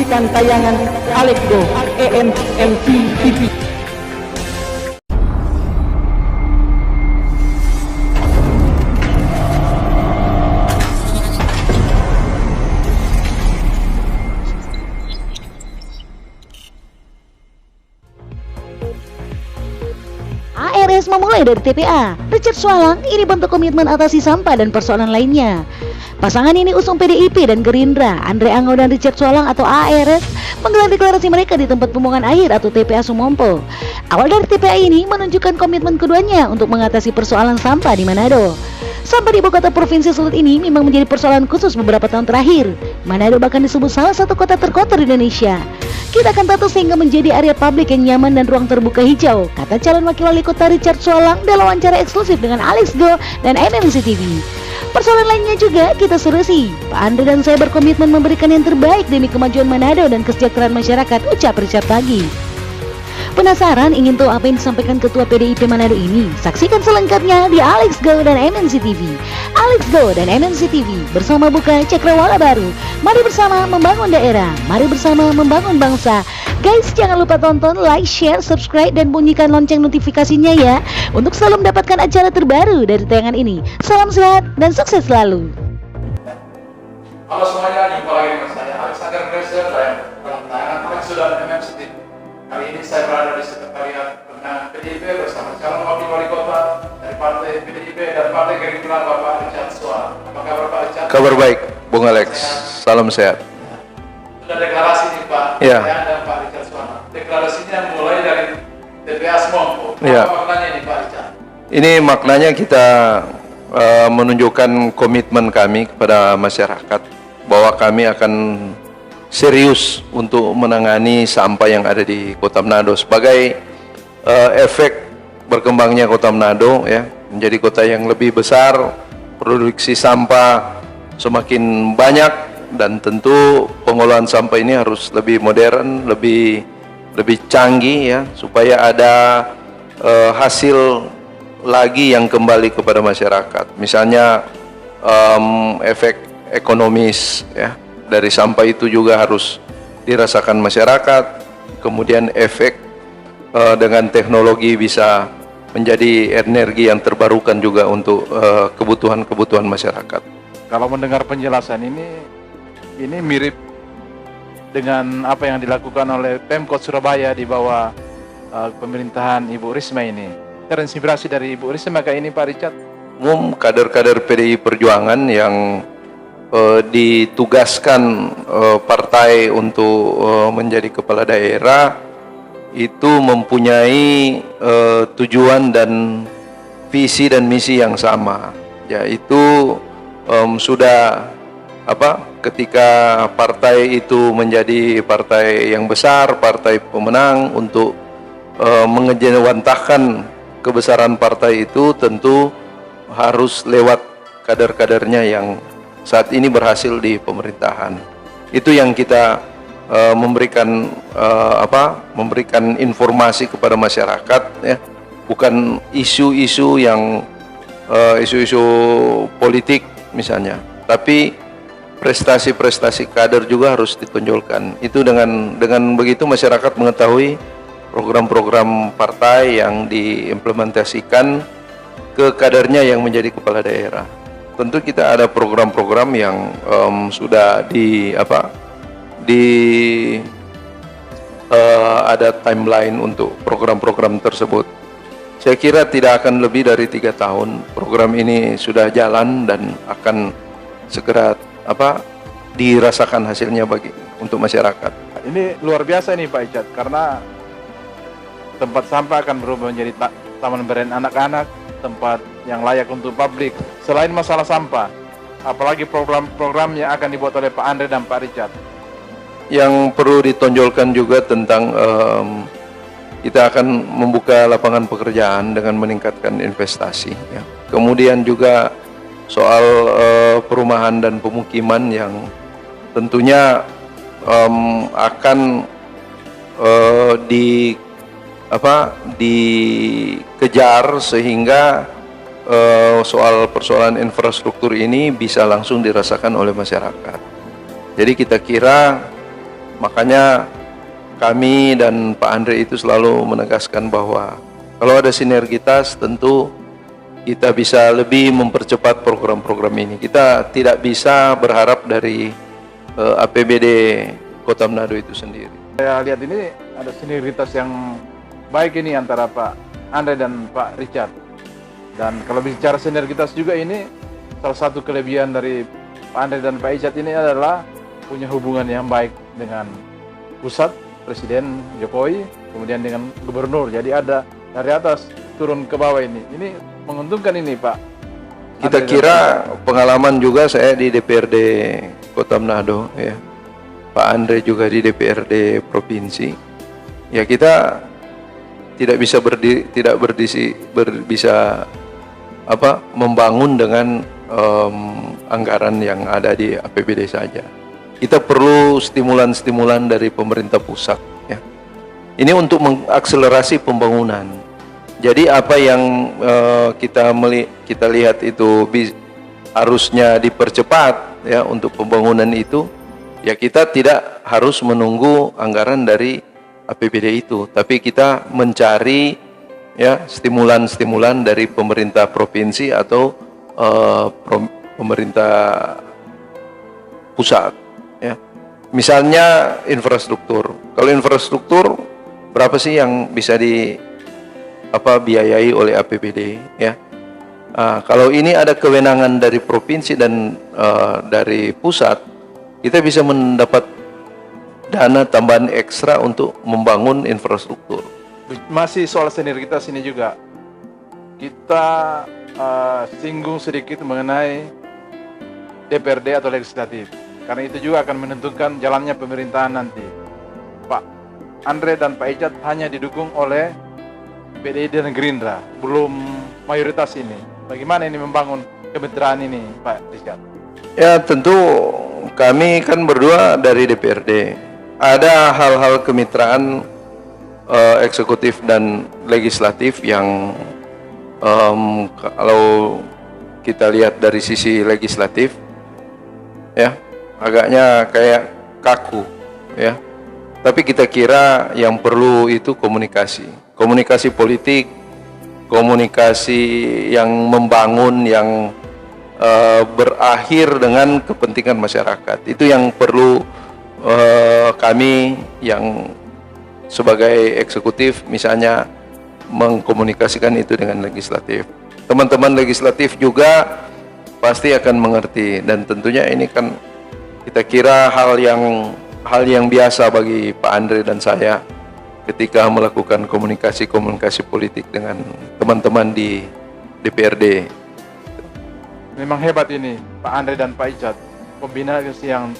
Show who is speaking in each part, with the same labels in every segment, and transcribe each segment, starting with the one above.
Speaker 1: menyaksikan tayangan Alexgo EMMC TV.
Speaker 2: ARS memulai dari TPA. Richard Swalang ini bentuk komitmen atasi sampah dan persoalan lainnya. Pasangan ini usung PDIP dan Gerindra. Andre Angau dan Richard Swalang atau ARS menggelar deklarasi mereka di tempat pembuangan air atau TPA Sumompo. Awal dari TPA ini menunjukkan komitmen keduanya untuk mengatasi persoalan sampah di Manado. Sampah di ibu kota provinsi Sulut ini memang menjadi persoalan khusus beberapa tahun terakhir. Manado bahkan disebut salah satu kota terkotor di Indonesia. Kita akan tata sehingga menjadi area publik yang nyaman dan ruang terbuka hijau, kata calon wakil wali kota Richard Swalang dalam wawancara eksklusif dengan Alexgo dan MMC TV. Persoalan lainnya juga kita solusi. Pak Andre dan saya berkomitmen memberikan yang terbaik demi kemajuan Manado dan kesejahteraan masyarakat, ucap Richard lagi. Penasaran ingin tahu apa yang disampaikan Ketua PDIP Manado ini? Saksikan selengkapnya di Alexgo dan MMC TV. Alexgo dan MMC TV bersama buka cakrawala baru. Mari bersama membangun daerah. Mari bersama membangun bangsa. Guys, jangan lupa tonton, like, share, subscribe, dan bunyikan lonceng notifikasinya ya, untuk selalu mendapatkan acara terbaru dari tayangan ini. Salam sehat dan sukses selalu.
Speaker 3: Halo semuanya, jumpa lagi dengan saya Alexander Grazer dan dalam tayangan Alexgo dan MMC TV. Kali ini saya berada di Sekretariat Pemenangan PDIP bersama calon wakil wali kota dari Partai PDIP dan Partai Gerindra, Bapak Richard Swalang. Apa kabar Pak Richard?
Speaker 4: Kabar baik, Bung Alex. Salam sehat.
Speaker 3: Sudah deklarasi nih Pak,
Speaker 4: Ya.
Speaker 3: saya dan Pak Richard Swalang. Deklarasinya mulai dari TPA Sumompo.
Speaker 4: Ya.
Speaker 3: Apa maknanya nih Pak Richard?
Speaker 4: Ini maknanya kita menunjukkan komitmen kami kepada masyarakat bahwa kami akan serius untuk menangani sampah yang ada di Kota Manado sebagai efek berkembangnya Kota Manado ya, menjadi kota yang lebih besar, produksi sampah semakin banyak, dan tentu pengolahan sampah ini harus lebih modern, lebih canggih ya, supaya ada hasil lagi yang kembali kepada masyarakat. Misalnya efek ekonomis ya, dari sampah itu juga harus dirasakan masyarakat. Kemudian efek dengan teknologi bisa menjadi energi yang terbarukan juga untuk kebutuhan masyarakat.
Speaker 5: Kalau mendengar penjelasan ini mirip dengan apa yang dilakukan oleh Pemkot Surabaya di bawah pemerintahan Ibu Risma ini. Terinspirasi dari Ibu Risma kayak ini Pak Richard?
Speaker 4: Kader-kader PDI Perjuangan yang ditugaskan partai untuk menjadi kepala daerah itu mempunyai tujuan dan visi dan misi yang sama, yaitu sudah ketika partai itu menjadi partai yang besar, partai pemenang, untuk mengejawantahkan kebesaran partai itu tentu harus lewat kader-kadernya yang saat ini berhasil di pemerintahan. Itu yang kita memberikan informasi kepada masyarakat ya, bukan isu-isu yang isu-isu politik misalnya, tapi prestasi-prestasi kader juga harus ditonjolkan. Itu dengan begitu masyarakat mengetahui program-program partai yang diimplementasikan ke kadernya yang menjadi kepala daerah. Tentu kita ada program-program yang sudah ada timeline untuk program-program tersebut. Saya kira tidak akan lebih dari 3 tahun program ini sudah jalan dan akan segera dirasakan hasilnya untuk masyarakat.
Speaker 5: Ini luar biasa nih Pak Richard, karena tempat sampah akan berubah menjadi taman bermain anak-anak, tempat yang layak untuk publik. Selain masalah sampah, apalagi program-program yang akan dibuat oleh Pak Andre dan Pak Richard?
Speaker 4: Yang perlu ditonjolkan juga tentang kita akan membuka lapangan pekerjaan dengan meningkatkan investasi ya. Kemudian juga soal perumahan dan pemukiman yang tentunya akan dikejar sehingga soal persoalan infrastruktur ini bisa langsung dirasakan oleh masyarakat. Jadi kita kira Makanya kami dan Pak Andre itu selalu menegaskan bahwa kalau ada sinergitas tentu kita bisa lebih mempercepat program-program ini. Kita tidak bisa berharap dari APBD Kota Manado itu sendiri.
Speaker 5: Saya lihat ini ada sinergitas yang baik ini antara Pak Andre dan Pak Richard. Dan kalau bicara sinergitas juga ini, salah satu kelebihan dari Pak Andre dan Pak Richard ini adalah punya hubungan yang baik dengan pusat, Presiden Jokowi, kemudian dengan Gubernur. Jadi ada dari atas turun ke bawah ini. Ini menguntungkan ini Pak.
Speaker 4: Kita kira pengalaman juga saya di DPRD Kota Manado, ya. Pak Andre juga di DPRD provinsi. Ya kita tidak bisa membangun dengan anggaran yang ada di APBD saja. Kita perlu stimulan-stimulan dari pemerintah pusat, ya. Ini untuk mengakselerasi pembangunan. Jadi apa yang kita lihat itu harusnya dipercepat, ya, untuk pembangunan itu, ya kita tidak harus menunggu anggaran dari APBD itu, tapi kita mencari, ya, stimulan-stimulan dari pemerintah provinsi atau pemerintah pusat, ya. Misalnya infrastruktur. Kalau infrastruktur berapa sih yang bisa biayai oleh APBD, ya? Kalau ini ada kewenangan dari provinsi dan dari pusat, kita bisa mendapat dana tambahan ekstra untuk membangun infrastruktur.
Speaker 5: Masih soal sinergitas ini juga, kita singgung sedikit mengenai DPRD atau legislatif, karena itu juga akan menentukan jalannya pemerintahan nanti. Pak Andre dan Pak Richard hanya didukung oleh PDIP dan Gerindra, belum mayoritas ini. Bagaimana ini membangun kemitraan ini, Pak Richard?
Speaker 4: Ya tentu kami kan berdua dari DPRD. Ada hal-hal kemitraan eksekutif dan legislatif yang kalau kita lihat dari sisi legislatif, ya, agaknya kayak kaku, ya. Tapi kita kira yang perlu itu komunikasi politik, komunikasi yang membangun, yang berakhir dengan kepentingan masyarakat. Itu yang perlu kami yang sebagai eksekutif misalnya mengkomunikasikan itu dengan legislatif. Teman-teman legislatif juga pasti akan mengerti, dan tentunya ini kan kita kira hal yang biasa bagi Pak Andre dan saya ketika melakukan komunikasi politik dengan teman-teman di DPRD.
Speaker 5: Memang hebat ini Pak Andre dan Pak Richard, kombinasi yang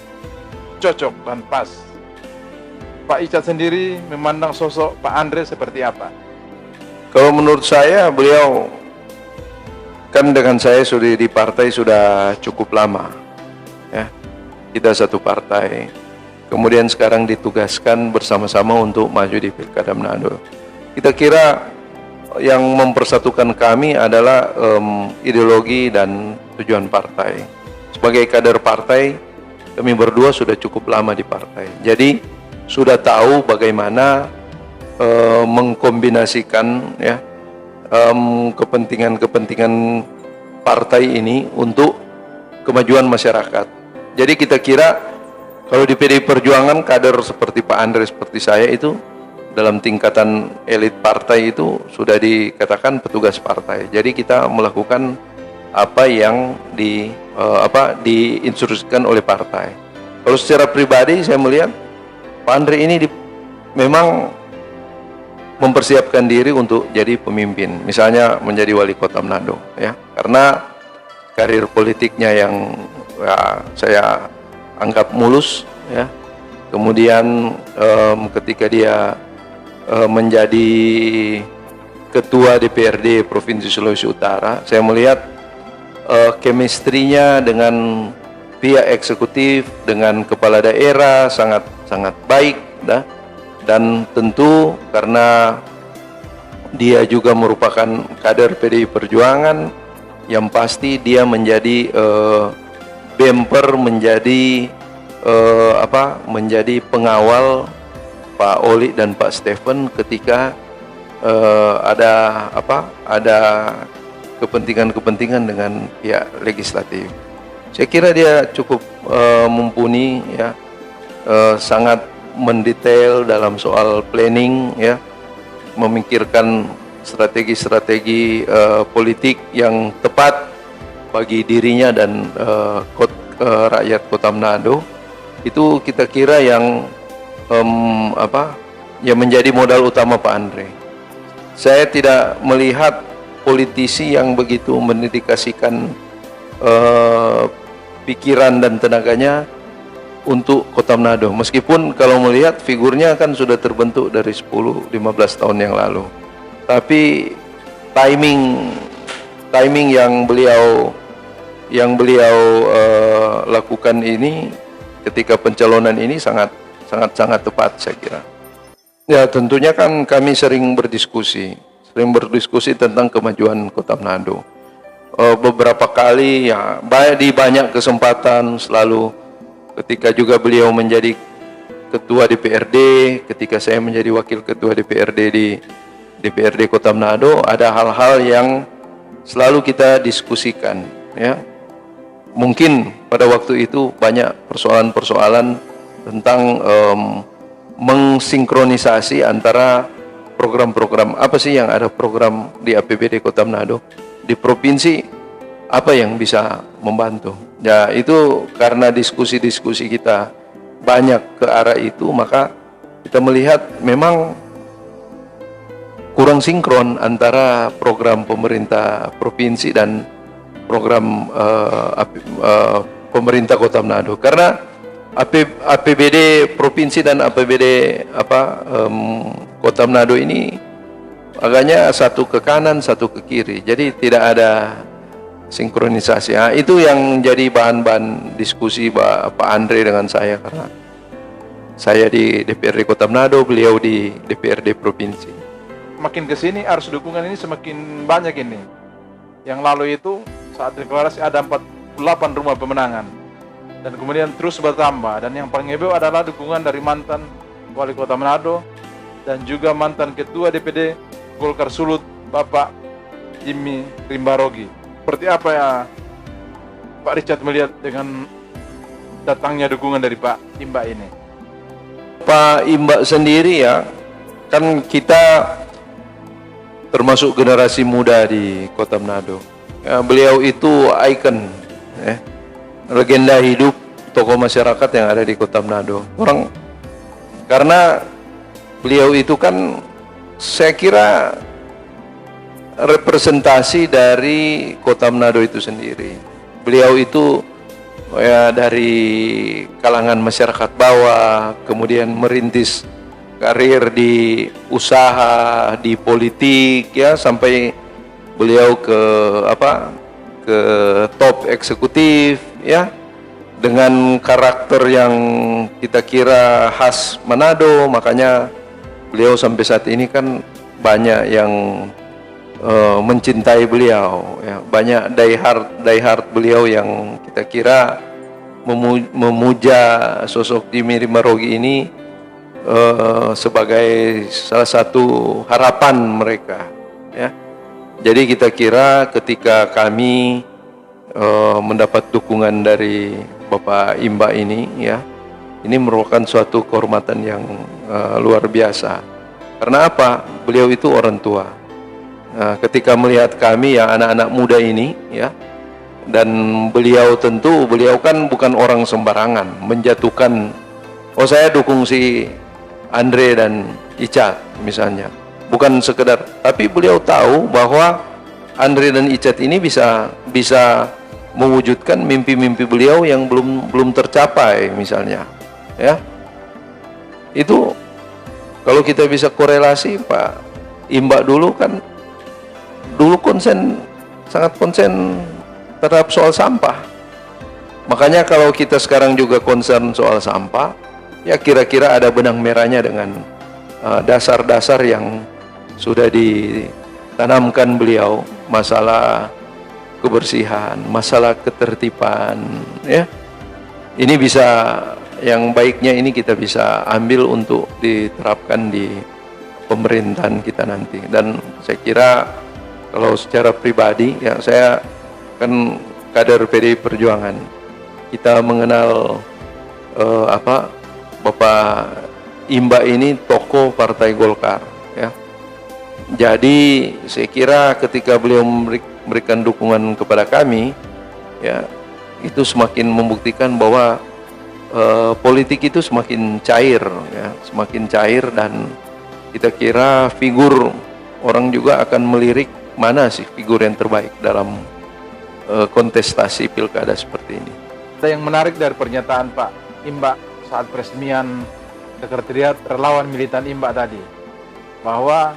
Speaker 5: cocok dan pas. Pak Richard sendiri memandang sosok Pak Andre seperti apa?
Speaker 4: Kalau menurut saya, beliau kan dengan saya sudah di partai sudah cukup lama, ya. Kita satu partai, kemudian sekarang ditugaskan bersama-sama untuk maju di Pilkada Manado. Kita kira yang mempersatukan kami adalah ideologi dan tujuan partai. Sebagai kader partai, kami berdua sudah cukup lama di partai, jadi sudah tahu bagaimana mengkombinasikan, ya, kepentingan partai ini untuk kemajuan masyarakat. Jadi kita kira kalau di PDI Perjuangan kader seperti Pak Andre, seperti saya itu dalam tingkatan elit partai itu sudah dikatakan petugas partai. Jadi kita melakukan apa yang diinstruksikan oleh partai. Kalau secara pribadi saya melihat Pak Andre ini memang mempersiapkan diri untuk jadi pemimpin, misalnya menjadi wali kota Manado, ya, karena karir politiknya yang, ya, saya anggap mulus, ya. Kemudian ketika dia menjadi ketua DPRD Provinsi Sulawesi Utara, saya melihat chemistry-nya dengan pihak eksekutif, dengan kepala daerah sangat baik, dan tentu karena dia juga merupakan kader PDI Perjuangan, yang pasti dia menjadi bumper, menjadi menjadi pengawal Pak Oli dan Pak Stephen ketika ada kepentingan-kepentingan dengan pihak legislatif. Saya kira dia cukup mumpuni, ya, sangat mendetail dalam soal planning, ya, memikirkan strategi-strategi politik yang tepat bagi dirinya dan rakyat Kota Manado. Itu kita kira yang menjadi modal utama Pak Andre. Saya tidak melihat politisi yang begitu mendedikasikan pikiran dan tenaganya untuk Kota Manado. Meskipun kalau melihat figurnya kan sudah terbentuk dari 10-15 tahun yang lalu. Tapi timing yang beliau lakukan ini ketika pencalonan ini sangat tepat, saya kira. Ya, tentunya kan kami sering berdiskusi tentang kemajuan Kota Manado. Beberapa kali, ya, di banyak kesempatan, selalu ketika juga beliau menjadi ketua DPRD, ketika saya menjadi wakil ketua DPRD di DPRD Kota Manado, ada hal-hal yang selalu kita diskusikan, ya. Mungkin pada waktu itu banyak persoalan-persoalan tentang mengsinkronisasi antara program-program apa sih yang ada program di APBD Kota Manado, di provinsi apa yang bisa membantu. Ya, itu karena diskusi-diskusi kita banyak ke arah itu, maka kita melihat memang kurang sinkron antara program pemerintah provinsi dan program pemerintah Kota Manado. Karena APBD provinsi dan APBD Kota Manado ini agaknya satu ke kanan, satu ke kiri. Jadi tidak ada sinkronisasi. Nah, itu yang jadi bahan-bahan diskusi Pak Andre dengan saya, karena saya di DPRD Kota Manado, beliau di DPRD provinsi.
Speaker 5: Makin ke sini arus dukungan ini semakin banyak ini. Yang lalu itu saat deklarasi ada 48 rumah pemenangan. Dan kemudian terus bertambah, dan yang paling heboh adalah dukungan dari mantan Wali Kota Manado dan juga mantan Ketua DPD Golkar Sulut, Bapak Jimmy Rimbarogi. Seperti apa ya Pak Richard melihat dengan datangnya dukungan dari Pak Imba ini?
Speaker 4: Pak Imba sendiri, ya, kan kita termasuk generasi muda di Kota Manado. Ya, beliau itu ikon, ya, legenda hidup tokoh masyarakat yang ada di Kota Manado. Karena beliau itu kan saya kira representasi dari Kota Manado itu sendiri. Beliau itu, ya, dari kalangan masyarakat bawah, kemudian merintis karir di usaha, di politik, ya, sampai beliau ke top eksekutif, ya, dengan karakter yang kita kira khas Manado. Makanya beliau sampai saat ini kan banyak yang mencintai beliau, ya. Banyak die-hard beliau yang kita kira memuja sosok Jimmy Rimbarogi ini sebagai salah satu harapan mereka, ya. Jadi kita kira ketika kami mendapat dukungan dari Bapak Imba ini, ya, ini merupakan suatu kehormatan yang luar biasa. Karena apa? Beliau itu orang tua. Nah, ketika melihat kami yang anak-anak muda ini, ya, dan beliau kan bukan orang sembarangan menjatuhkan, oh saya dukung si Andre dan Icat misalnya, bukan sekedar, tapi beliau tahu bahwa Andre dan Icat ini bisa mewujudkan mimpi-mimpi beliau yang belum tercapai misalnya, ya. Itu kalau kita bisa korelasi, Pak Imba dulu sangat konsen terhadap soal sampah. Makanya kalau kita sekarang juga concern soal sampah, ya kira-kira ada benang merahnya dengan dasar-dasar yang sudah ditanamkan beliau, masalah kebersihan, masalah ketertiban, ya. Ini bisa yang baiknya ini kita bisa ambil untuk diterapkan di pemerintahan kita nanti. Dan saya kira kalau secara pribadi, ya saya kan kader PDI Perjuangan, kita mengenal Bapak Imba ini tokoh Partai Golkar, ya. Jadi saya kira ketika beliau memberikan dukungan kepada kami, ya, itu semakin membuktikan bahwa politik itu semakin cair, ya, semakin cair, dan kita kira figur orang juga akan melirik mana sih figur yang terbaik dalam kontestasi pilkada seperti ini.
Speaker 5: Ada yang menarik dari pernyataan Pak Imba saat peresmian sekretariat relawan militan Imba tadi, bahwa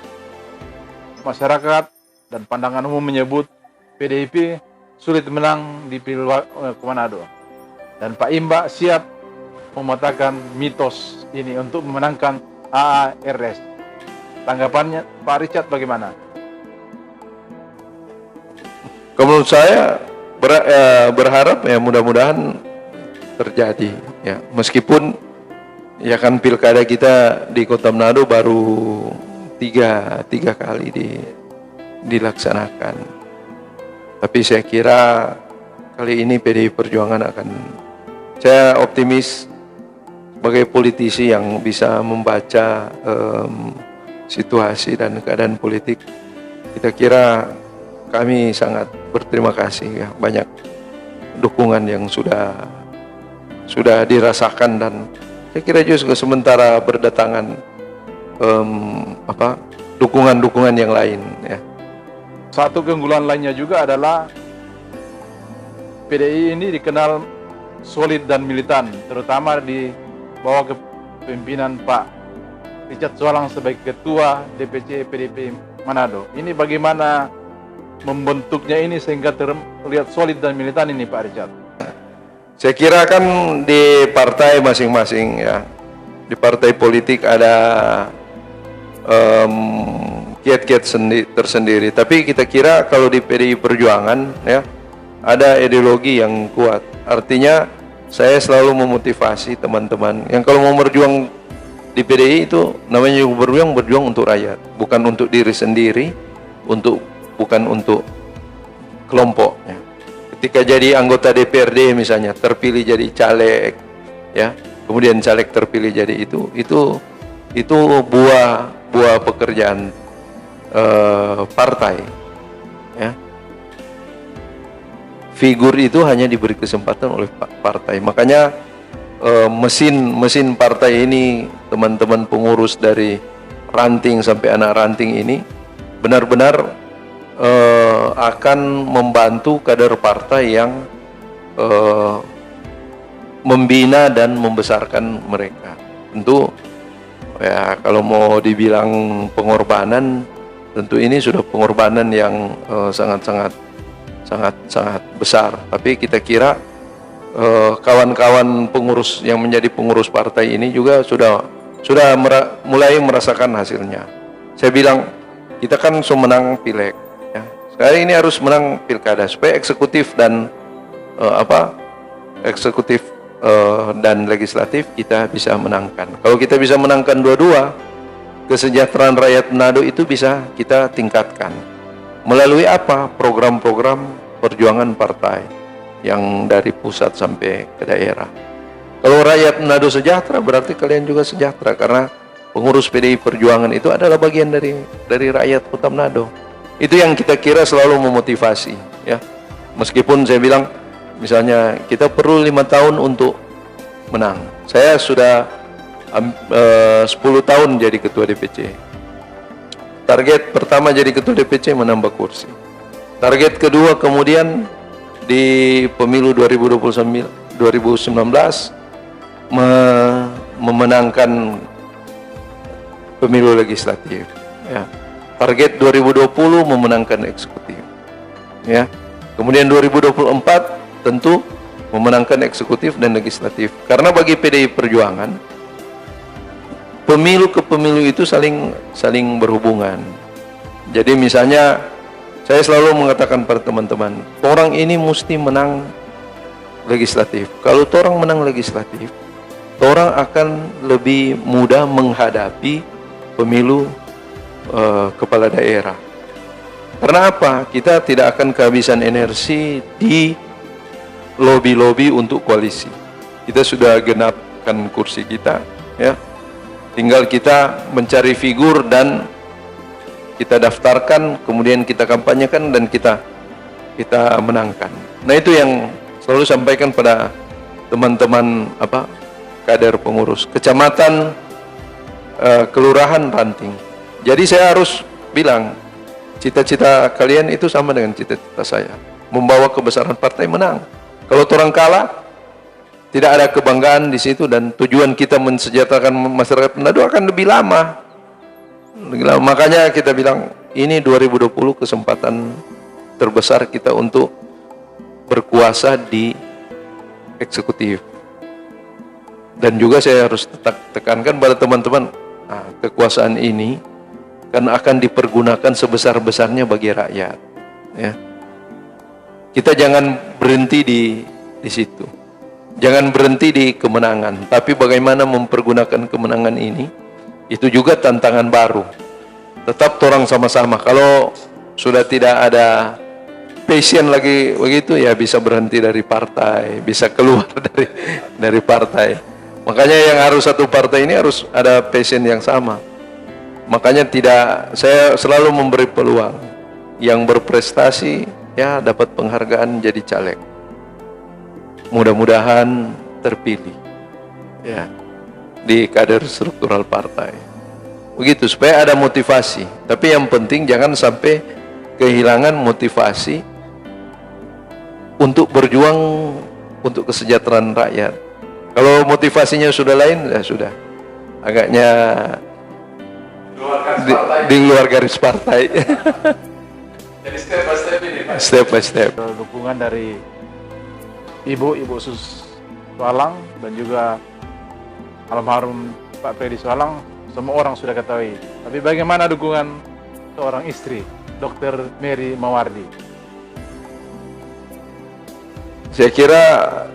Speaker 5: masyarakat dan pandangan umum menyebut PDIP sulit menang di Pilwal Manado, dan Pak Imba siap mematahkan mitos ini untuk memenangkan AARS. Tanggapannya Pak Richard bagaimana?
Speaker 4: Menurut saya berharap ya mudah-mudahan terjadi, ya, meskipun ya kan pilkada kita di Kota Manado baru tiga kali dilaksanakan, tapi saya kira kali ini PDI Perjuangan saya optimis sebagai politisi yang bisa membaca situasi dan keadaan politik. Kita kira kami sangat berterima kasih, ya, banyak dukungan yang sudah dirasakan, dan saya kira juga sementara berdatangan dukungan-dukungan yang lain, ya.
Speaker 5: Satu keunggulan lainnya juga adalah PDI ini dikenal solid dan militan, terutama di bawah kepemimpinan Pak Richard Soalang sebagai Ketua DPC PDIP Manado. Ini bagaimana membentuknya ini sehingga terlihat solid dan militan ini, Pak Richard?
Speaker 4: Saya kira kan di partai masing-masing, ya, di partai politik ada kiat-kiat tersendiri. Tapi kita kira kalau di PDI Perjuangan, ya, ada ideologi yang kuat. Artinya saya selalu memotivasi teman-teman yang kalau mau berjuang di PDI itu namanya berjuang untuk rakyat, bukan untuk diri sendiri, bukan untuk kelompok, ya. Ketika jadi anggota DPRD misalnya, terpilih jadi caleg, ya, kemudian caleg terpilih jadi itu buah pekerjaan partai, ya. Figur itu hanya diberi kesempatan oleh partai. Makanya mesin partai ini, teman-teman pengurus dari ranting sampai anak ranting ini benar-benar akan membantu kader partai yang membina dan membesarkan mereka. Tentu, ya, kalau mau dibilang pengorbanan, tentu ini sudah pengorbanan yang sangat besar. Tapi kita kira kawan-kawan pengurus yang menjadi pengurus partai ini juga sudah mulai merasakan hasilnya. Saya bilang kita kan menang pileg, ya. Sekarang ini harus menang pilkada supaya eksekutif dan dan legislatif kita bisa menangkan. Kalau kita bisa menangkan dua-dua, kesejahteraan rakyat Manado itu bisa kita tingkatkan. Melalui apa? Program-program perjuangan partai yang dari pusat sampai ke daerah. Kalau rakyat Manado sejahtera, berarti kalian juga sejahtera, karena pengurus PDI Perjuangan itu adalah bagian dari rakyat Kota Manado. Itu yang kita kira selalu memotivasi, ya. Meskipun saya bilang, misalnya kita perlu 5 tahun untuk menang. Saya sudah 10 tahun jadi ketua DPC. Target pertama jadi ketua DPC menambah kursi. Target kedua kemudian di pemilu 2019 memenangkan pemilu legislatif, ya. Target 2020 memenangkan eksekutif, ya. Kemudian 2024 tentu memenangkan eksekutif dan legislatif. Karena bagi PDI Perjuangan, pemilu ke pemilu itu saling berhubungan. Jadi misalnya saya selalu mengatakan pada teman-teman, orang ini mesti menang legislatif. Kalau orang menang legislatif, orang akan lebih mudah menghadapi pemilu kepala daerah. Karena apa? Kita tidak akan kehabisan energi di lobi-lobi untuk koalisi. Kita sudah genapkan kursi kita, ya. Tinggal kita mencari figur dan kita daftarkan, kemudian kita kampanyekan dan kita menangkan. Nah, itu yang selalu sampaikan pada teman-teman kader pengurus kecamatan, kelurahan ranting. Jadi saya harus bilang, cita-cita kalian itu sama dengan cita-cita saya, membawa kebesaran partai menang. Kalau orang kalah, tidak ada kebanggaan di situ, dan tujuan kita mensejahterakan masyarakat Manado akan lebih lama. Makanya kita bilang ini 2020 kesempatan terbesar kita untuk berkuasa di eksekutif. Dan juga saya harus tekankan pada teman-teman, kekuasaan ini kan akan dipergunakan sebesar-besarnya bagi rakyat, ya. Kita jangan berhenti di situ, jangan berhenti di kemenangan, tapi bagaimana mempergunakan kemenangan ini, itu juga tantangan baru. Tetap orang sama-sama. Kalau sudah tidak ada passion lagi begitu, ya bisa berhenti dari partai, bisa keluar dari partai. Makanya yang harus satu partai ini harus ada passion yang sama. Makanya saya selalu memberi peluang yang berprestasi, ya, dapat penghargaan jadi caleg. Mudah-mudahan terpilih, ya, di kader struktural partai. Begitu, supaya ada motivasi. Tapi yang penting jangan sampai kehilangan motivasi untuk berjuang untuk kesejahteraan rakyat. Kalau motivasinya sudah lain, ya sudah, agaknya di luar garis partai.
Speaker 3: Jadi step by step ini, Pak.
Speaker 4: Step by step.
Speaker 5: Dukungan dari Ibu Sus Sualang dan juga almarhum Pak Freddy Sualang, semua orang sudah ketahui. Tapi bagaimana dukungan seorang istri, Dr. Mary Mawardi?
Speaker 4: Saya kira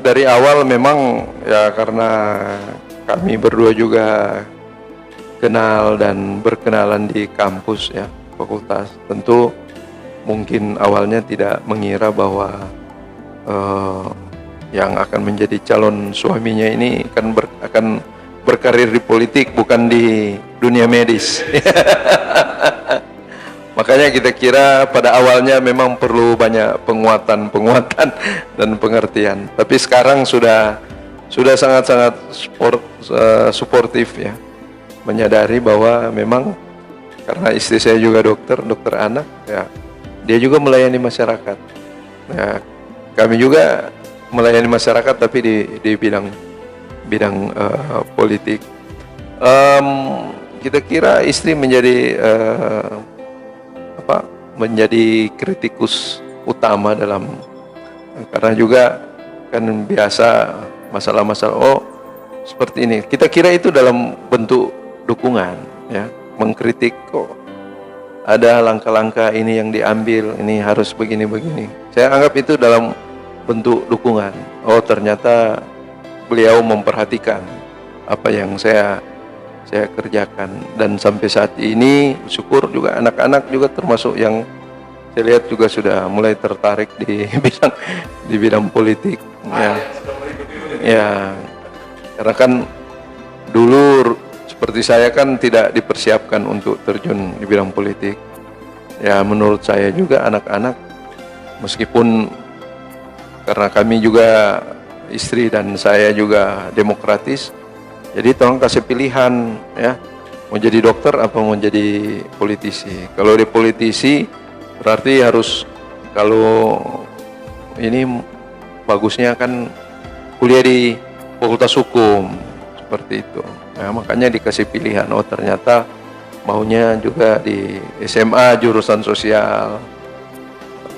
Speaker 4: dari awal memang, ya, karena kami berdua juga kenal dan berkenalan di kampus, ya, fakultas. Tentu mungkin awalnya tidak mengira bahwa yang akan menjadi calon suaminya ini akan berkarir di politik, bukan di dunia medis. Makanya kita kira pada awalnya memang perlu banyak penguatan dan pengertian. Tapi sekarang sudah sangat-sangat suportif, ya, menyadari bahwa memang karena istri saya juga dokter anak, ya, dia juga melayani masyarakat. Ya, kami juga melayani masyarakat tapi di bidang politik. Kita kira istri menjadi menjadi kritikus utama karena juga kan biasa masalah-masalah seperti ini. Kita kira itu dalam bentuk dukungan, ya, mengkritik, kok ada langkah-langkah ini yang diambil, ini harus begini-begini. Saya anggap itu dalam bentuk dukungan. Oh, ternyata beliau memperhatikan apa yang saya kerjakan, dan sampai saat ini syukur juga anak-anak juga termasuk yang saya lihat juga sudah mulai tertarik di bidang politik, ya. Ya, karena kan dulu seperti saya kan tidak dipersiapkan untuk terjun di bidang politik. Ya, menurut saya juga anak-anak, meskipun karena kami juga istri dan saya juga demokratis, jadi tolong kasih pilihan, ya, mau jadi dokter apa mau jadi politisi. Kalau di politisi berarti harus, kalau ini bagusnya kan kuliah di Fakultas Hukum, seperti itu. Nah, makanya dikasih pilihan. Oh, ternyata maunya juga di SMA jurusan sosial,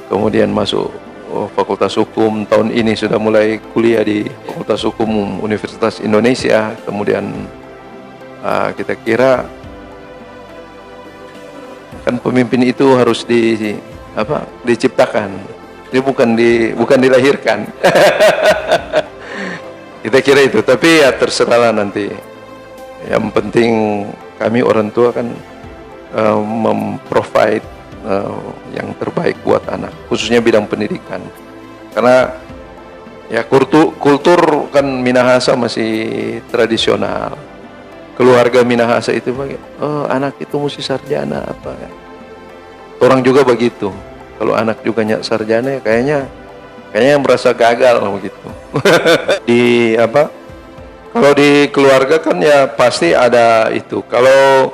Speaker 4: kemudian masuk Fakultas Hukum. Tahun ini sudah mulai kuliah di Fakultas Hukum Universitas Indonesia. Kemudian kita kira kan pemimpin itu harus diciptakan, dia bukan dilahirkan. Kita kira itu, tapi ya terserahlah nanti. Yang penting kami orang tua kan memprovide yang terbaik buat anak, khususnya bidang pendidikan. Karena ya kultur kan Minahasa masih tradisional. Keluarga Minahasa itu anak itu mesti sarjana apa ya. Orang juga begitu. Kalau anak juga nyak sarjana ya kayaknya merasa gagal begitu. Di apa? Kalau di keluarga kan ya pasti ada itu. Kalau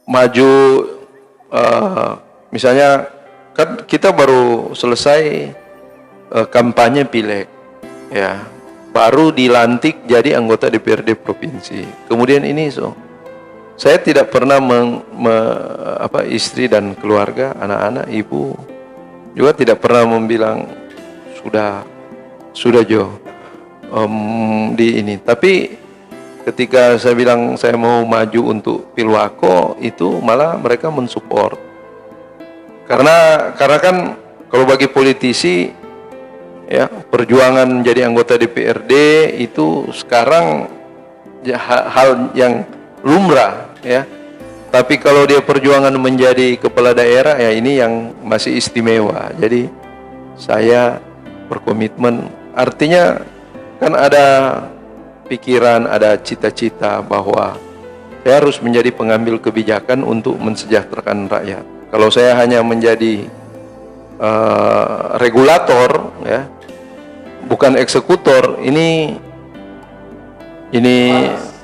Speaker 4: maju misalnya kan kita baru selesai kampanye pileg ya, baru dilantik jadi anggota DPRD provinsi. Kemudian ini saya tidak pernah istri dan keluarga, anak-anak, ibu juga tidak pernah membilang sudah Jo di ini. Tapi ketika saya bilang saya mau maju untuk Pilwako, itu malah mereka mensupport. Karena kan kalau bagi politisi ya, perjuangan jadi anggota DPRD itu sekarang ya, hal yang lumrah ya. Tapi kalau dia perjuangan menjadi kepala daerah ya, ini yang masih istimewa. Jadi saya berkomitmen, artinya kan ada pikiran, ada cita-cita bahwa saya harus menjadi pengambil kebijakan untuk mensejahterakan rakyat. Kalau saya hanya menjadi regulator ya, bukan eksekutor, ini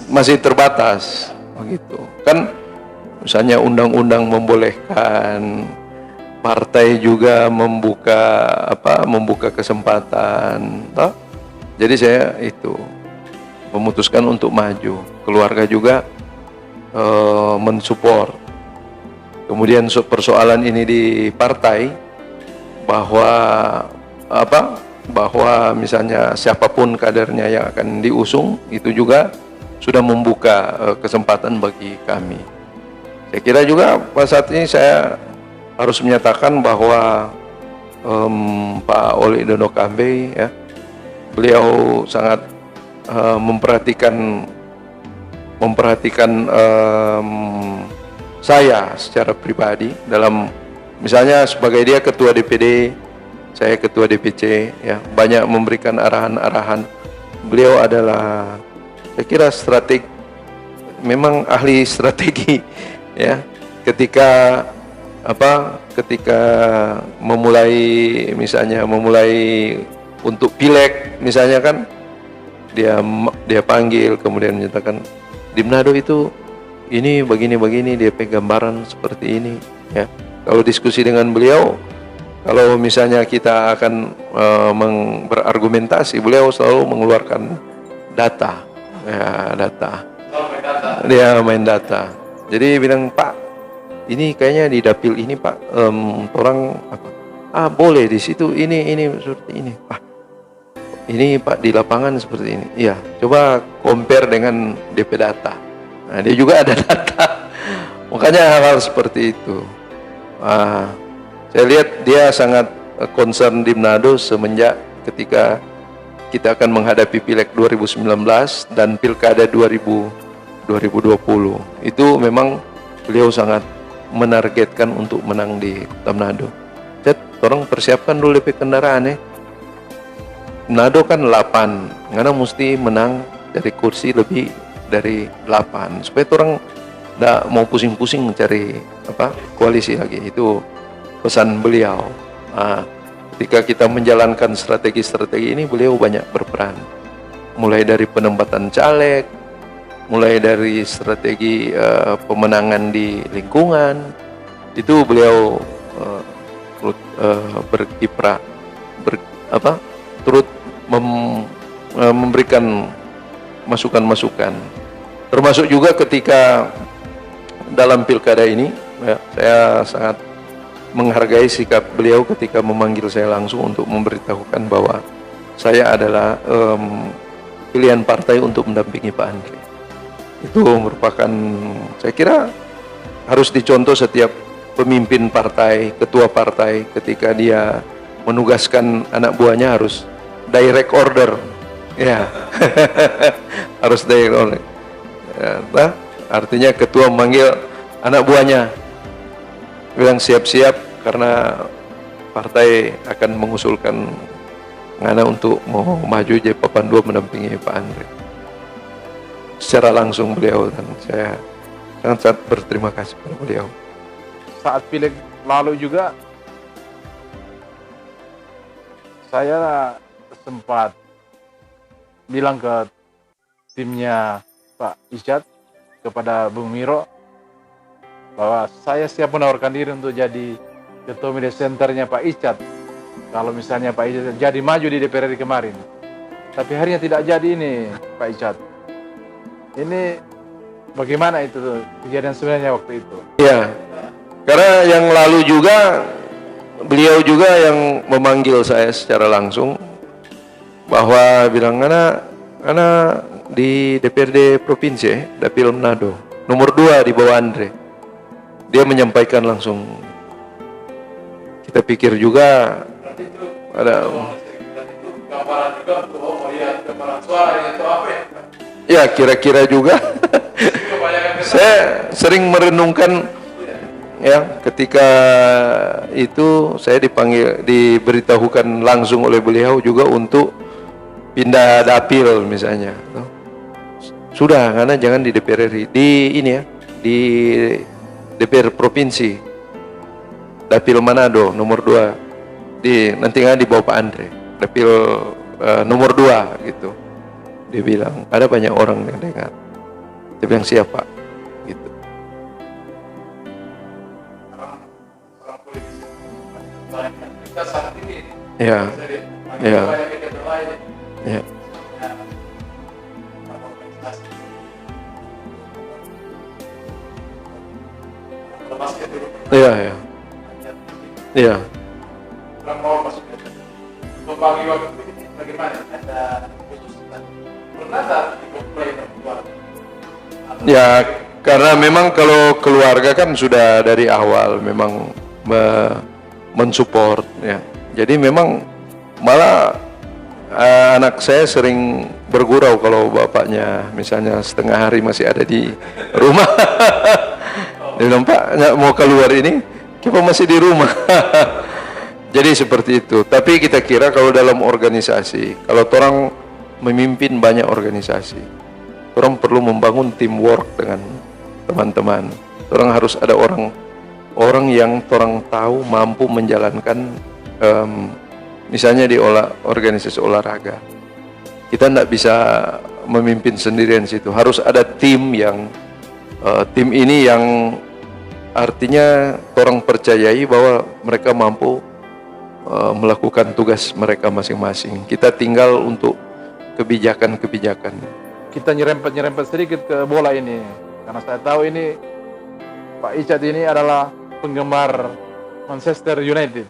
Speaker 4: masih terbatas begitu. Kan misalnya undang-undang membolehkan, partai juga membuka kesempatan, toh? Jadi saya itu memutuskan untuk maju. Keluarga juga mensupport. Kemudian persoalan ini di partai bahwa misalnya siapapun kadernya yang akan diusung, itu juga sudah membuka kesempatan bagi kami. Saya kira juga pada saat ini saya harus menyatakan bahwa Pak Oli Dono Kambe ya, beliau sangat memperhatikan saya secara pribadi, dalam misalnya sebagai dia ketua DPD, saya ketua DPC ya, banyak memberikan arahan-arahan. Beliau adalah, saya kira, memang ahli strategi ya. Ketika memulai untuk pileg misalnya kan, dia panggil, kemudian menyatakan di Manado itu ini begini, dia pakai gambaran seperti ini ya. Kalau diskusi dengan beliau, kalau misalnya kita akan berargumentasi, beliau selalu mengeluarkan data ya, dia main data. Jadi bilang, Pak, ini kayaknya di dapil ini Pak, orang boleh di situ ini seperti ini. Ini Pak di lapangan seperti ini. Iya, coba compare dengan DP data. Nah, dia juga ada data. Makanya hal-hal seperti itu. Saya lihat dia sangat concern di Manado semenjak ketika kita akan menghadapi Pileg 2019 dan Pilkada 2020. Itu memang beliau sangat menargetkan untuk menang di Kota Manado. Orang persiapkan dulu DP kendaraan ya. Manado kan 8, karena mesti menang dari kursi lebih dari 8 supaya orang tidak mau pusing-pusing mencari koalisi lagi. Itu pesan beliau. Ketika kita menjalankan strategi-strategi ini, beliau banyak berperan, mulai dari penempatan caleg, mulai dari strategi pemenangan di lingkungan. Itu beliau berkiprah, turut memberikan masukan-masukan. Termasuk juga ketika dalam pilkada ini ya, saya sangat menghargai sikap beliau ketika memanggil saya langsung untuk memberitahukan bahwa saya adalah pilihan partai untuk mendampingi Pak Andre. Itu merupakan, saya kira, harus dicontoh setiap pemimpin partai, ketua partai, ketika dia menugaskan anak buahnya harus direct order. Ya. Harus direct order. Ya, nah, artinya ketua memanggil anak buahnya, bilang siap-siap karena partai akan mengusulkan ngana untuk mau maju jadi papan 2 mendampingi Pak Andre. Secara langsung beliau, dan saya sangat berterima kasih kepada beliau.
Speaker 5: Saat pileg lalu juga saya sempat bilang ke timnya Pak Icat kepada Bung Miro bahwa saya siap menawarkan diri untuk jadi ketua media centernya Pak Icat kalau misalnya Pak Icat jadi maju di DPR RI kemarin. Tapi akhirnya tidak jadi ini Pak Icat. Ini bagaimana itu kejadian sebenarnya waktu itu?
Speaker 4: Ya, karena yang lalu juga beliau juga yang memanggil saya secara langsung bahwa bilang karena di DPRD Provinsi Dapil Manado nomor 2 di bawah Andre. Dia menyampaikan langsung. Kita pikir juga ada
Speaker 3: gambaran juga untuk melihat gambaran suara itu apa ya?
Speaker 4: ya kira-kira juga. Saya sering merenungkan ya ketika itu saya diberitahukan langsung oleh beliau juga untuk pindah dapil misalnya. Sudah, karena jangan di DPR RI, di ini ya, di DPR Provinsi Dapil Manado nomor 2 nanti kan di bawah Pak Andre, dapil nomor 2 gitu. Dia bilang ada banyak orang yang dengar. Dia bilang siapa gitu.
Speaker 3: Kita saat ini
Speaker 4: Ya, ya, ya, ya, ya, ya.
Speaker 3: Membagi waktu ini bagaimana? Ada khusus pernah tak dimulai keluarga?
Speaker 4: Ya, karena memang kalau keluarga kan sudah dari awal memang mensupport ya. Jadi memang malah anak saya sering bergurau kalau bapaknya misalnya setengah hari masih ada di rumah. Dia bilang, Pak, nggak mau keluar ini, kita masih di rumah. Jadi seperti itu. Tapi kita kira kalau dalam organisasi, kalau orang memimpin banyak organisasi, orang perlu membangun teamwork dengan teman-teman. Orang harus ada orang yang orang tahu mampu menjalankan, misalnya di organisasi olahraga. Kita tidak bisa memimpin sendirian situ. Harus ada tim yang tim ini yang artinya orang percayai bahwa mereka mampu melakukan tugas mereka masing-masing. Kita tinggal untuk kebijakan-kebijakan.
Speaker 5: Kita nyerempet sedikit ke bola ini karena saya tahu ini Pak Icat ini adalah penggemar Manchester United.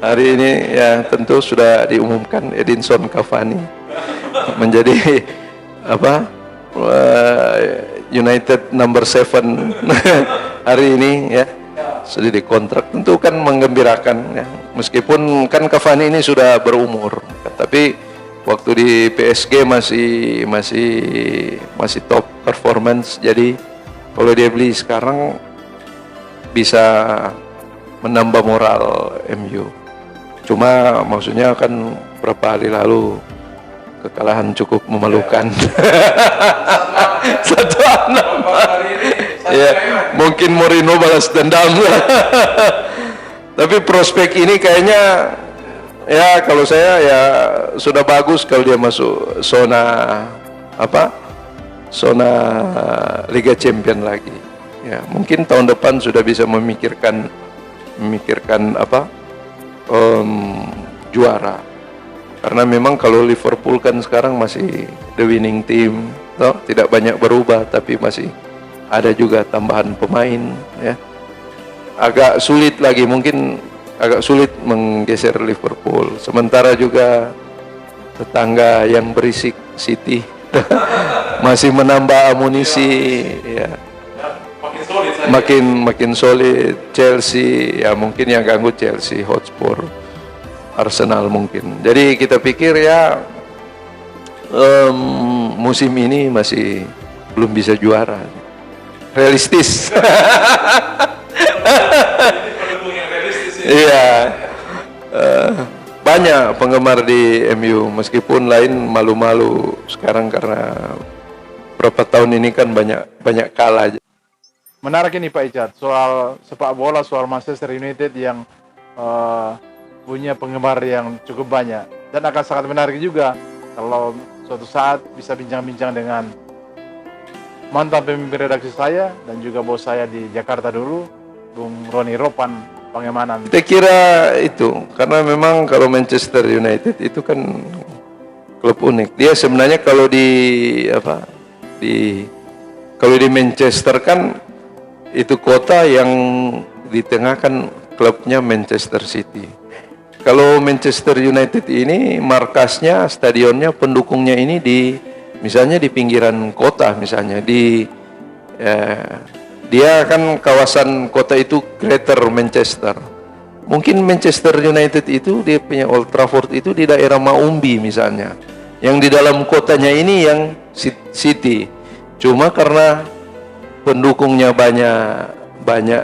Speaker 4: Hari ini ya tentu sudah diumumkan Edinson Cavani menjadi United number 7 hari ini ya, sudah dikontrak. Tentu kan menggembirakan ya. Meskipun kan Cavani ini sudah berumur, tapi waktu di PSG masih top performance. Jadi kalau dia beli sekarang bisa menambah moral MU. Cuma maksudnya kan berapa hari lalu kekalahan cukup memalukan. 1-6. Ya, mungkin Mourinho balas dendam. Tapi prospek ini kayaknya ya kalau saya ya sudah bagus kalau dia masuk zona Liga Champion lagi. Ya, mungkin tahun depan sudah bisa memikirkan juara. Karena memang kalau Liverpool kan sekarang masih the winning team, tidak banyak berubah, tapi masih ada juga tambahan pemain ya. Agak sulit menggeser Liverpool. Sementara juga tetangga yang berisik City masih menambah amunisi ya. Makin solid. Chelsea ya, mungkin yang ganggu Chelsea Hotspur. Arsenal mungkin. Jadi kita pikir ya musim ini masih belum bisa juara. Realistis. Iya. Banyak penggemar di MU meskipun lain malu-malu sekarang karena berapa tahun ini kan banyak kalah.
Speaker 5: Menarik ini Pak Icat, soal sepak bola, soal Manchester United yang punya penggemar yang cukup banyak. Dan akan sangat menarik juga kalau suatu saat bisa bincang-bincang dengan mantan pemimpin redaksi saya dan juga bos saya di Jakarta dulu, Bung Roni Ropan Pangemanan.
Speaker 4: Kita kira itu, karena memang kalau Manchester United itu kan klub unik. Dia sebenarnya kalau di Manchester kan itu kota yang di tengah kan klubnya Manchester City. Kalau Manchester United ini markasnya, stadionnya, pendukungnya ini misalnya di pinggiran kota, misalnya dia kan kawasan kota itu Greater Manchester. Mungkin Manchester United itu dia punya Old Trafford itu di daerah Maumbi misalnya. Yang di dalam kotanya ini yang City. Cuma karena pendukungnya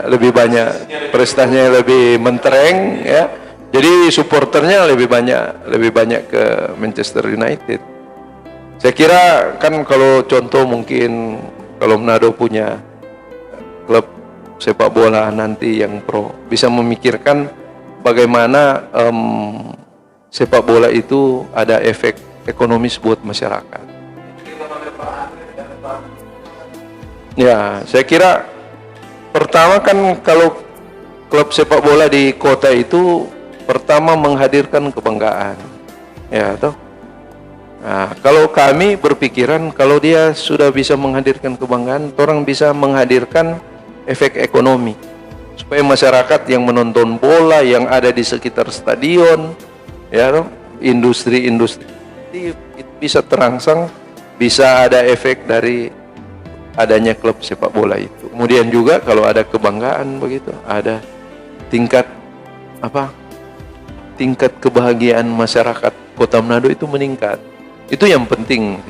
Speaker 4: lebih banyak, prestasinya lebih mentereng ya. Jadi supporternya lebih banyak ke Manchester United. Saya kira kan kalau contoh mungkin kalau Manado punya klub sepak bola nanti yang pro bisa memikirkan bagaimana sepak bola itu ada efek ekonomis buat masyarakat. Ya, saya kira pertama kan kalau klub sepak bola di kota itu pertama menghadirkan kebanggaan, ya toh. Nah, kalau kami berpikiran kalau dia sudah bisa menghadirkan kebanggaan, orang bisa menghadirkan efek ekonomi supaya masyarakat yang menonton bola yang ada di sekitar stadion, ya, industri-industri itu bisa terangsang, bisa ada efek dari adanya klub sepak bola itu. Kemudian juga kalau ada kebanggaan begitu, ada tingkat kebahagiaan masyarakat Kota Manado itu meningkat. Itu yang penting.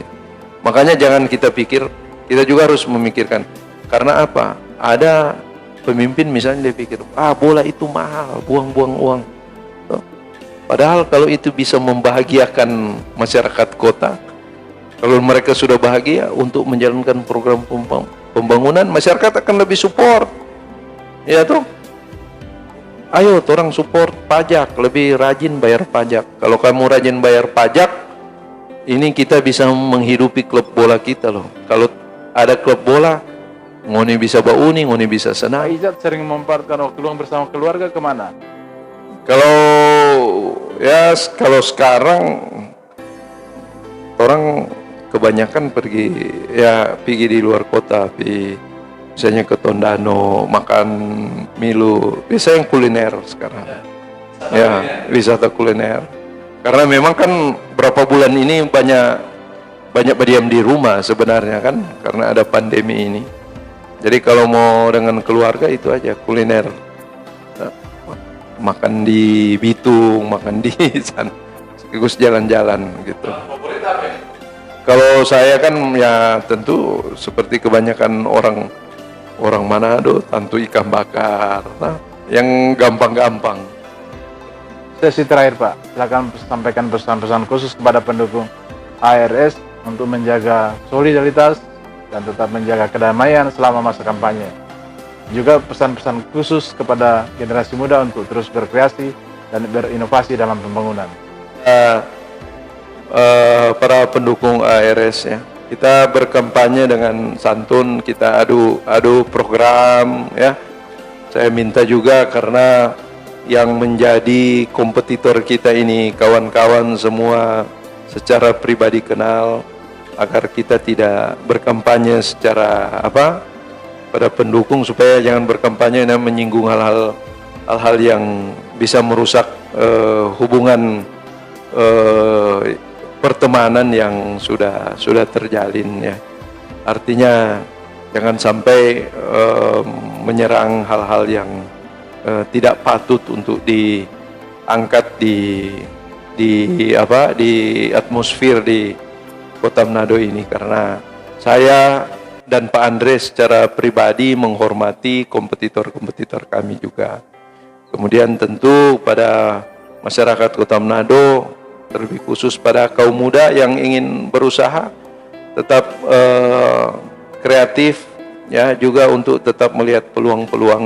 Speaker 4: Makanya jangan kita pikir, kita juga harus memikirkan. Karena apa? Ada pemimpin misalnya dia pikir, bola itu mahal, buang-buang uang. Padahal kalau itu bisa membahagiakan masyarakat kota, kalau mereka sudah bahagia untuk menjalankan program pembangunan, masyarakat akan lebih support. Ya toh? Ayo orang support pajak, lebih rajin bayar pajak. Kalau kamu rajin bayar pajak, ini kita bisa menghidupi klub bola kita loh. Kalau ada klub bola, ngoni bisa bauni, ngoni bisa senang.
Speaker 5: Pak Icat sering memanfaatkan waktu luang bersama keluarga kemana?
Speaker 4: Kalau sekarang orang kebanyakan pergi di luar kota, misalnya ke Tondano, makan Milo, biasanya yang kuliner sekarang. Ya, wisata kuliner. Karena memang kan berapa bulan ini banyak berdiam di rumah sebenarnya kan, karena ada pandemi ini. Jadi kalau mau dengan keluarga itu aja kuliner, makan di Bitung, makan di sana, sekaligus jalan-jalan gitu. Kalau saya kan ya tentu seperti kebanyakan orang Manado, tentu ikan bakar, yang gampang-gampang.
Speaker 5: Sesi terakhir Pak, silakan sampaikan pesan-pesan khusus kepada pendukung ARS untuk menjaga solidaritas dan tetap menjaga kedamaian selama masa kampanye. Juga pesan-pesan khusus kepada generasi muda untuk terus berkreasi dan berinovasi dalam pembangunan.
Speaker 4: Para pendukung ARS ya, kita berkampanye dengan santun, kita adu program ya. Saya minta juga karena yang menjadi kompetitor kita ini kawan-kawan semua secara pribadi kenal, agar kita tidak berkampanye secara pada pendukung, supaya jangan berkampanye yang menyinggung hal-hal yang bisa merusak hubungan pertemanan yang sudah terjalin ya. Artinya jangan sampai menyerang hal-hal yang tidak patut untuk angkat di atmosfer di Kota Manado ini, karena saya dan Pak Andres secara pribadi menghormati kompetitor-kompetitor kami juga. Kemudian tentu pada masyarakat Kota Manado, terlebih khusus pada kaum muda yang ingin berusaha, tetap kreatif, ya, juga untuk tetap melihat peluang-peluang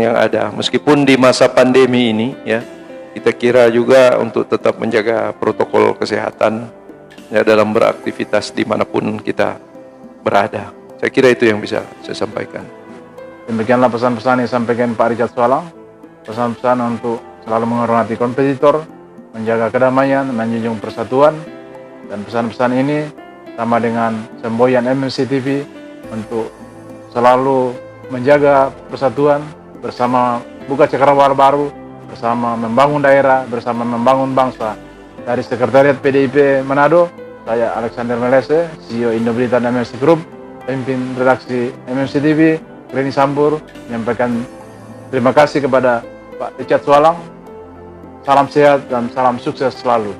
Speaker 4: yang ada. Meskipun di masa pandemi ini, ya, kita kira juga untuk tetap menjaga protokol kesehatan, ya, dalam beraktivitas dimanapun kita berada. Saya kira itu yang bisa saya sampaikan.
Speaker 5: Demikianlah pesan-pesan yang disampaikan Pak Richard Sualang. Pesan-pesan untuk selalu menghormati kompetitor, menjaga kedamaian, menjunjung persatuan. Dan pesan-pesan ini sama dengan semboyan MMC TV untuk selalu menjaga persatuan bersama buka cakrawala baru, bersama membangun daerah, bersama membangun bangsa. Dari Sekretariat PDIP Manado, saya Alexander Melese, CEO Indoberita MMC Group, pemimpin redaksi MMC TV, Reni Sambur, menyampaikan terima kasih kepada Pak Richard Sualang. Salam sehat dan salam sukses selalu.